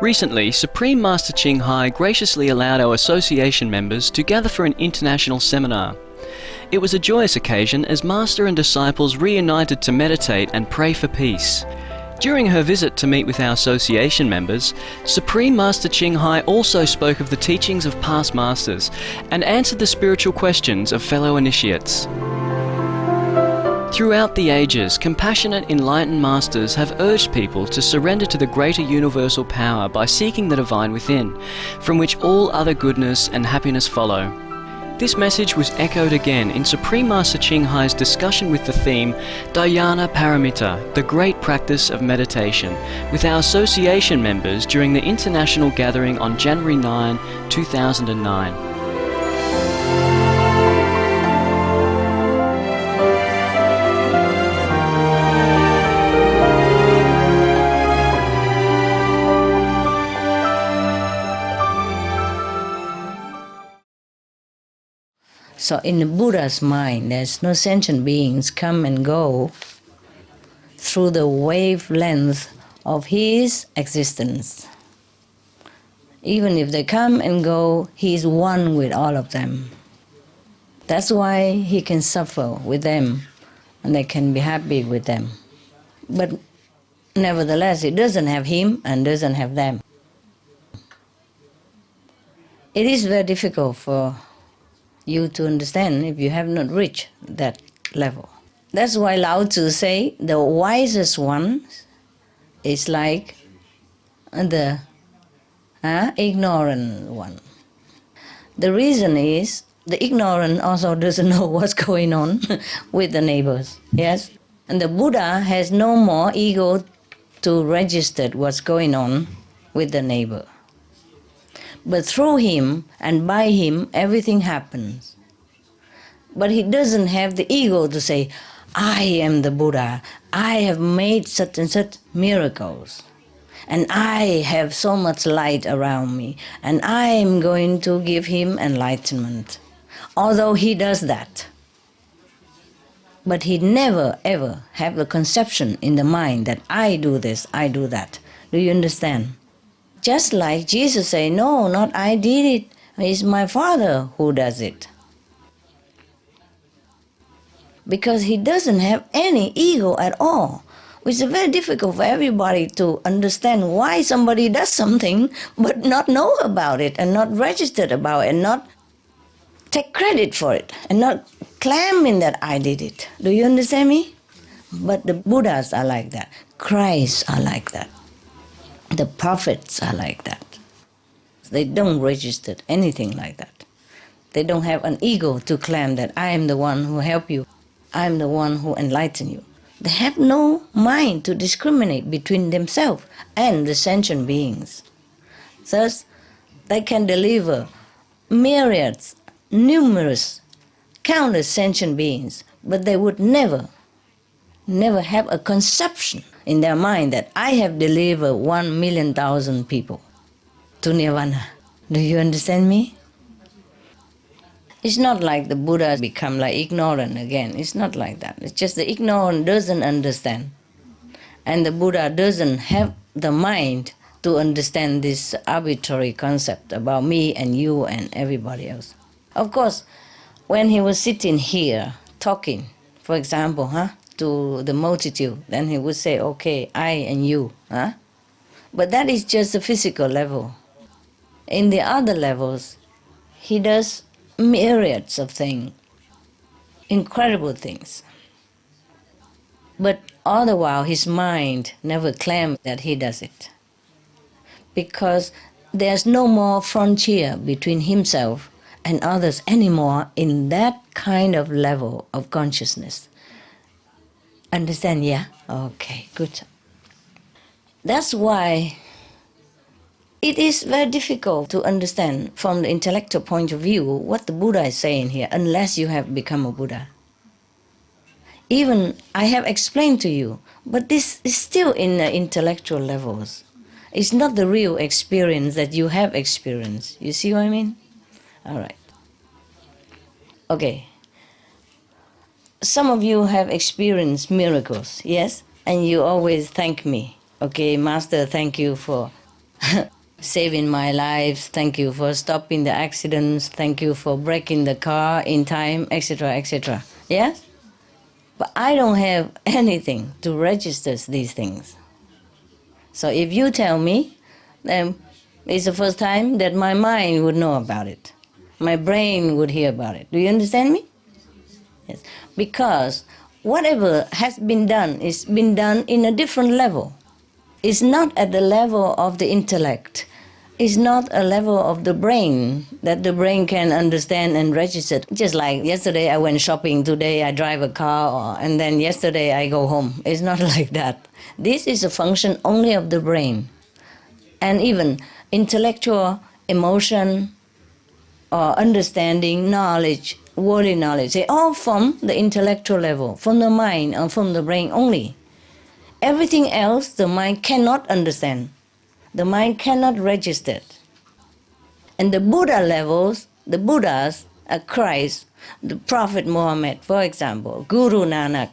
Recently, Supreme Master Ching Hai graciously allowed our association members to gather for an international seminar. It was a joyous occasion as Master and disciples reunited to meditate and pray for peace. During her visit to meet with our association members, Supreme Master Ching Hai also spoke of the teachings of past masters and answered the spiritual questions of fellow initiates. Throughout the ages, compassionate enlightened masters have urged people to surrender to the greater universal power by seeking the divine within, from which all other goodness and happiness follow. This message was echoed again in Supreme Master Ching Hai's discussion with the theme Dhyana Paramita, the great practice of meditation, with our association members during the international gathering on January 9, 2009. So in the Buddha's mind, there's no sentient beings come and go through the wavelength of his existence. Even if they come and go, he is one with all of them. That's why he can suffer with them and they can be happy with them. But nevertheless, it doesn't have him and doesn't have them. It is very difficult for you to understand if you have not reached that level. That's why Lao Tzu say the wisest one is like the ignorant one. The reason is the ignorant also doesn't know what's going on with the neighbors. Yes? And the Buddha has no more ego to register what's going on with the neighbor. But through him and by him, everything happens. But he doesn't have the ego to say, I am the Buddha, I have made such and such miracles, and I have so much light around me, and I am going to give him enlightenment. Although he does that. But he never ever have the conception in the mind that I do this, I do that. Do you understand? Just like Jesus say, no, not I did it, it's my Father who does it. Because he doesn't have any ego at all. It's very difficult for everybody to understand why somebody does something but not know about it and not registered about it and not take credit for it and not claiming that I did it. Do you understand me? But the Buddhas are like that. Christ are like that. The prophets are like that. They don't register anything like that. They don't have an ego to claim that I am the one who help you. I am the one who enlighten you. They have no mind to discriminate between themselves and the sentient beings. Thus, they can deliver myriads, numerous, countless sentient beings, but they would never have a conception in their mind that I have delivered 1,000,000 people to Nirvana. Do you understand me? It's not like the Buddha become like ignorant again. It's not like that. It's just the ignorant doesn't understand. And the Buddha doesn't have the mind to understand this arbitrary concept about me and you and everybody else. Of course, when he was sitting here talking, for example, to the multitude, then he would say, okay, I and you. But that is just the physical level. In the other levels, he does myriads of things, incredible things. But all the while, his mind never claims that he does it. Because there's no more frontier between himself and others anymore in that kind of level of consciousness. Understand, yeah? Okay, good. That's why it is very difficult to understand from the intellectual point of view what the Buddha is saying here, unless you have become a Buddha. Even I have explained to you, but this is still in the intellectual levels. It's not the real experience that you have experienced. You see what I mean? All right. Okay. Some of you have experienced miracles, yes? And you always thank me. Okay, Master, thank you for saving my life, thank you for stopping the accidents, thank you for braking the car in time, etc., etc. Yes? But I don't have anything to register these things. So if you tell me, then it's the first time that my mind would know about it. My brain would hear about it. Do you understand me? Yes. Because whatever has been done is been done in a different level. It's not at the level of the intellect. It's not a level of the brain that the brain can understand and register. Just like yesterday I went shopping, today I drive a car, and then yesterday I go home. It's not like that. This is a function only of the brain. And even intellectual, emotion, or understanding, knowledge, worldly knowledge, they all from the intellectual level, from the mind and from the brain only. Everything else the mind cannot understand. The mind cannot register. And the Buddha levels, the Buddhas, Christ, the Prophet Muhammad, for example, Guru Nanak,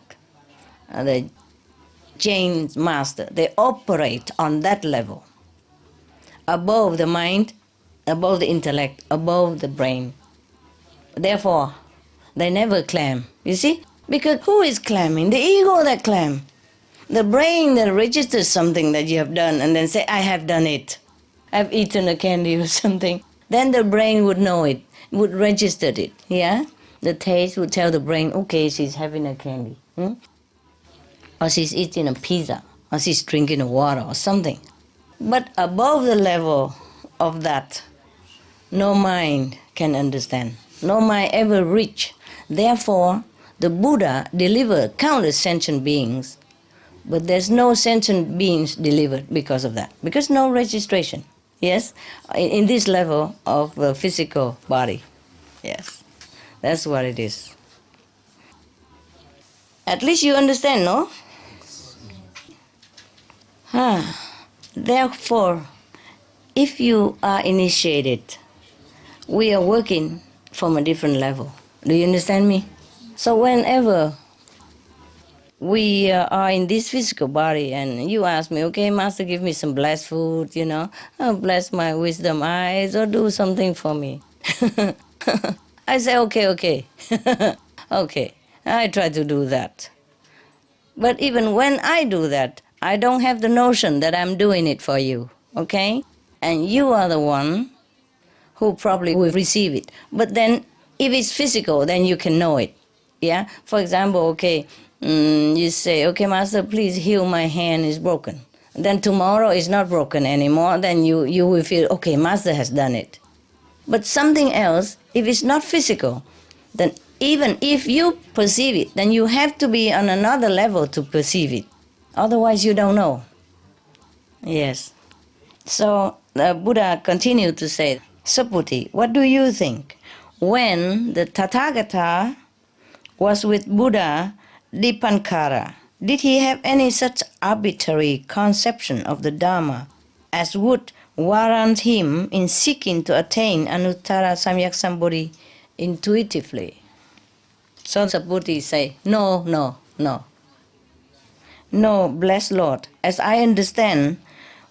the Jain master, they operate on that level. Above the mind, above the intellect, above the brain. Therefore, they never claim. You see? Because who is claiming? The ego that claims. The brain that registers something that you have done and then say, I have done it. I've eaten a candy or something. Then the brain would know it, would register it. Yeah? The taste would tell the brain, okay, she's having a candy. Or she's eating a pizza. Or she's drinking a water or something. But above the level of that, no mind can understand. No mind ever reach. Therefore, the Buddha delivered countless sentient beings. But there's no sentient beings delivered because of that. Because no registration. Yes? In this level of the physical body. Yes. That's what it is. At least you understand, no? Therefore, if you are initiated, we are working from a different level. Do you understand me? So whenever we are in this physical body and you ask me, okay, Master, give me some blessed food, bless my wisdom eyes or do something for me. I say, okay. Okay, I try to do that. But even when I do that, I don't have the notion that I'm doing it for you, okay? And you are the one who probably will receive it. But then if it's physical, then you can know it, yeah? For example, okay, you say, okay, Master, please heal my hand, is broken. Then tomorrow it's not broken anymore, then you will feel, okay, Master has done it. But something else, if it's not physical, then even if you perceive it, then you have to be on another level to perceive it. Otherwise you don't know. Yes. So the Buddha continued to say, Saputi, what do you think? When the Tathagata was with Buddha Dipankara, did he have any such arbitrary conception of the Dharma as would warrant him in seeking to attain Anuttara Samyak Sambodhi intuitively? So Saputi say, no. No, blessed Lord, as I understand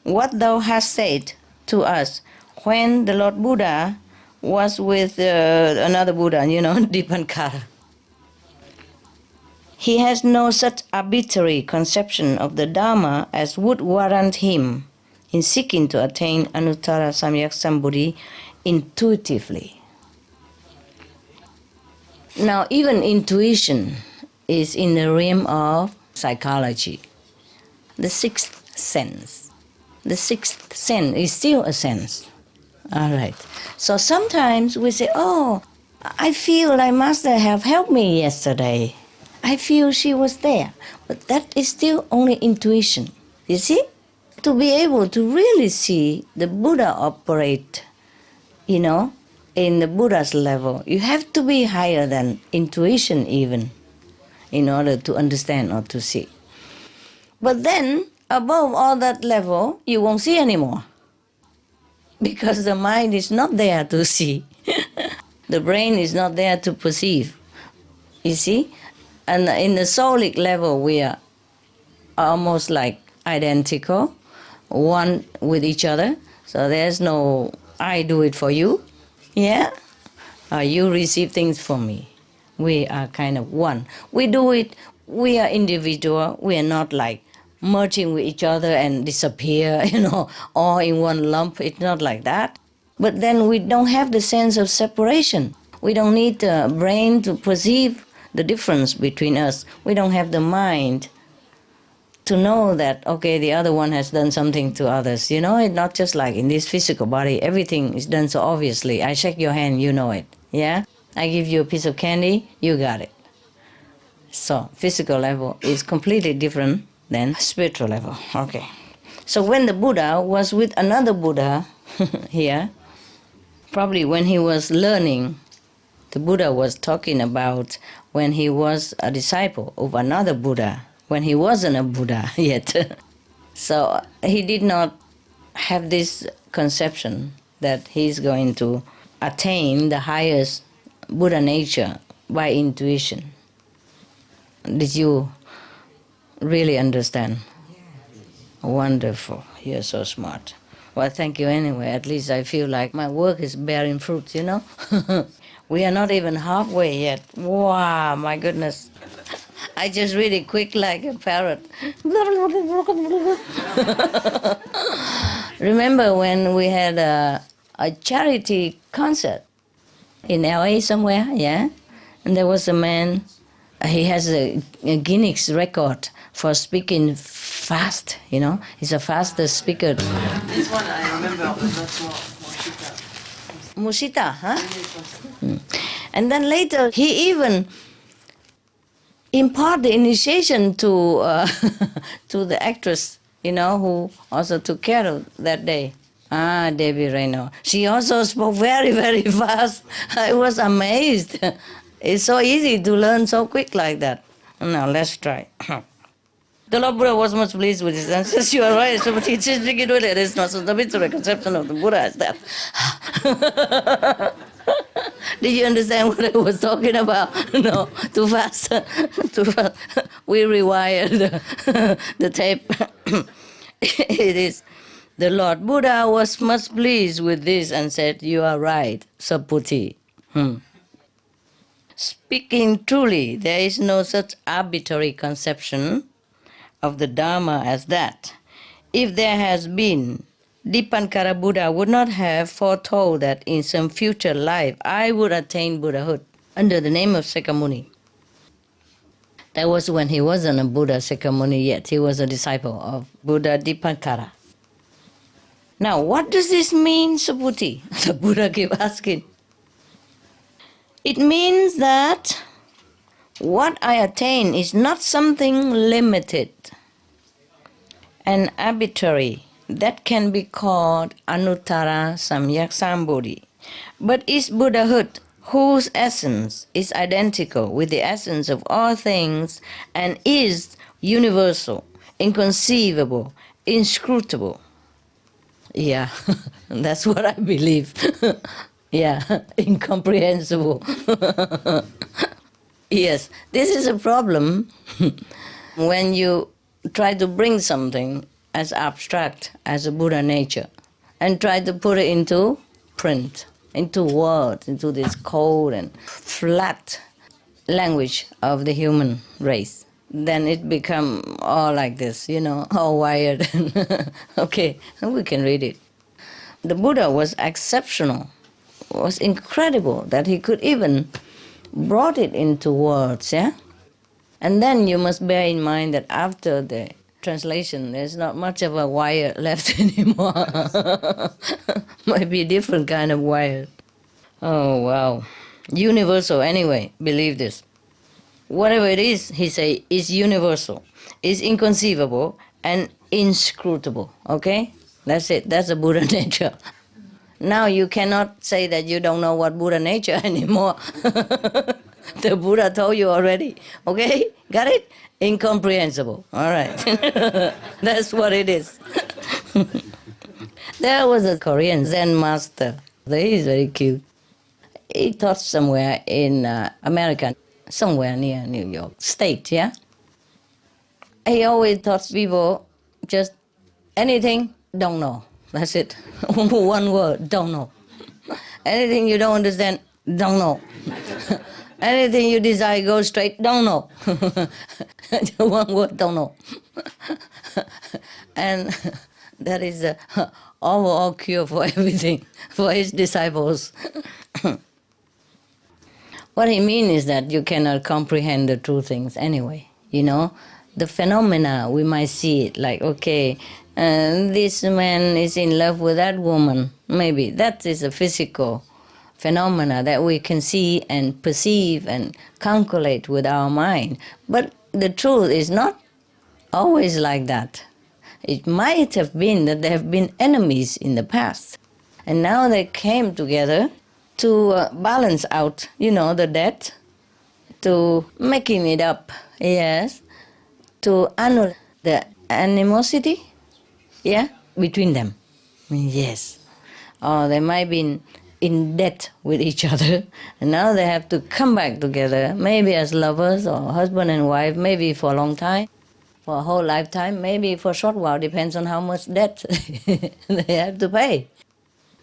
what thou hast said to us when the Lord Buddha was with another Buddha, Dipankara. He has no such arbitrary conception of the Dharma as would warrant him in seeking to attain Anuttara Samyak Sambodhi intuitively. Now, even intuition is in the realm of psychology. The sixth sense. The sixth sense is still a sense. All right. So sometimes we say, oh, I feel like Master have helped me yesterday. I feel she was there. But that is still only intuition. You see? To be able to really see the Buddha operate, in the Buddha's level, you have to be higher than intuition even in order to understand or to see. But then, above all that level, you won't see anymore. Because the mind is not there to see. The brain is not there to perceive. You see? And in the soulic level, we are almost like identical. one with each other. So there's no, I do it for you, yeah? You receive things from me. We are kind of one. We do it, we are individual, we are not like merging with each other and disappear, all in one lump. It's not like that. But then we don't have the sense of separation. We don't need the brain to perceive the difference between us. We don't have the mind to know that, okay, the other one has done something to others. It's not just like in this physical body, everything is done so obviously. I shake your hand, you know it, yeah? I give you a piece of candy, you got it. So physical level is completely different than spiritual level, okay. So when the Buddha was with another Buddha here, probably when he was learning, the Buddha was talking about when he was a disciple of another Buddha, when he wasn't a Buddha yet. So he did not have this conception that he's going to attain the highest Buddha nature by intuition. Did you really understand? Wonderful. You're so smart. Well, thank you anyway. At least I feel like my work is bearing fruit, We are not even halfway yet. Wow, my goodness. I just read it quick like a parrot. Remember when we had a charity concert in LA somewhere, yeah? And there was a man, he has a Guinness record for speaking fast, He's the fastest speaker. This one I remember, but that's what Mushita, huh? And then later he even imparted the initiation to to the actress, who also took care of that day. Debbie Reno. She also spoke very, very fast. I was amazed. It's so easy to learn so quick like that. Now let's try. The Lord Buddha was much pleased with his answers. You are right. So there is not so the conception of the Buddha as that. Did you understand what I was talking about? No, too fast. Too fast. We rewired the tape. It is. The Lord Buddha was much pleased with this and said, you are right, Saputi. Speaking truly, there is no such arbitrary conception of the Dharma as that. If there has been, Dipankara Buddha would not have foretold that in some future life I would attain Buddhahood under the name of Sakyamuni. That was when he wasn't a Buddha Sakyamuni yet. He was a disciple of Buddha Dipankara. Now, what does this mean, Subhuti? The Buddha kept asking. It means that what I attain is not something limited and arbitrary that can be called Anuttara Samyak Sambodhi, but is Buddhahood whose essence is identical with the essence of all things and is universal, inconceivable, inscrutable. Yeah, that's what I believe. Yeah, incomprehensible. Yes, this is a problem when you try to bring something as abstract as a Buddha nature and try to put it into print, into words, into this cold and flat language of the human race. Then it become all like this, all wired. Okay, we can read it. The Buddha was exceptional, was incredible that he could even brought it into words, yeah? And then you must bear in mind that after the translation, there's not much of a wire left anymore. Might be a different kind of wire. Oh, wow. Universal, anyway, believe this. Whatever it is, he say, is universal, is inconceivable, and inscrutable, okay? That's it. That's the Buddha nature. Now you cannot say that you don't know what Buddha nature anymore. The Buddha told you already, okay? Got it? Incomprehensible. All right. That's what it is. There was a Korean Zen master. He's very cute. He taught somewhere in America, somewhere near New York State, yeah? He always taught people just anything, don't know. That's it. One word, don't know. Anything you don't understand, don't know. Anything you desire, go straight, don't know. One word, don't know. And that is the overall cure for everything, for his disciples. What he means is that you cannot comprehend the true things anyway. You know, the phenomena, we might see it like, okay, this man is in love with that woman. Maybe that is a physical phenomena that we can see and perceive and calculate with our mind. But the truth is not always like that. It might have been that there have been enemies in the past, and now they came together to balance out, the debt, to making it up, yes, to annul the animosity, between them, yes. Or they might be in debt with each other, and now they have to come back together, maybe as lovers or husband and wife, maybe for a long time, for a whole lifetime, maybe for a short while, depends on how much debt they have to pay.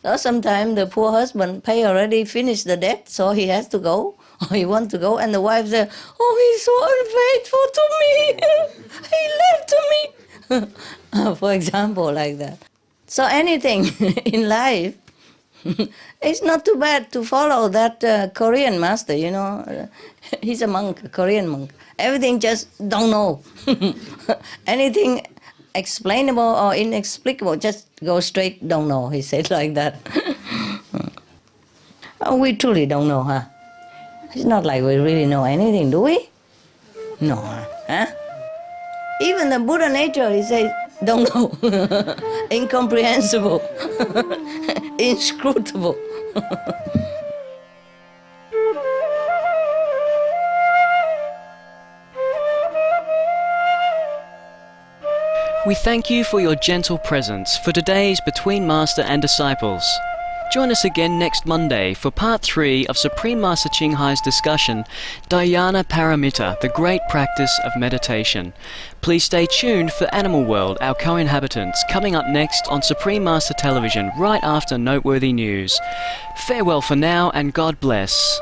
So sometimes the poor husband already finished the debt, so he has to go, or he wants to go, and the wife says, oh, he's so unfaithful to me, he left to me. For example, like that. So anything in life, it's not too bad to follow that Korean master, he's a monk, a Korean monk. Everything just don't know. Anything explainable or inexplicable, just go straight, don't know, he said like that. Oh, we truly don't know, huh? It's not like we really know anything, do we? No, huh? Even the Buddha nature, he says, don't know. Incomprehensible. Inscrutable. We thank you for your gentle presence for today's Between Master and Disciples. Join us again next Monday for Part 3 of Supreme Master Ching Hai's discussion, Dhyana Paramita, the Great Practice of Meditation. Please stay tuned for Animal World, Our Co-Inhabitants, coming up next on Supreme Master Television right after Noteworthy News. Farewell for now, and God bless.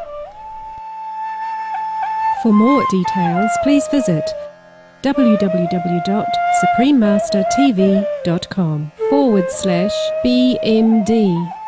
For more details, please visit www.suprememastertv.com/BMD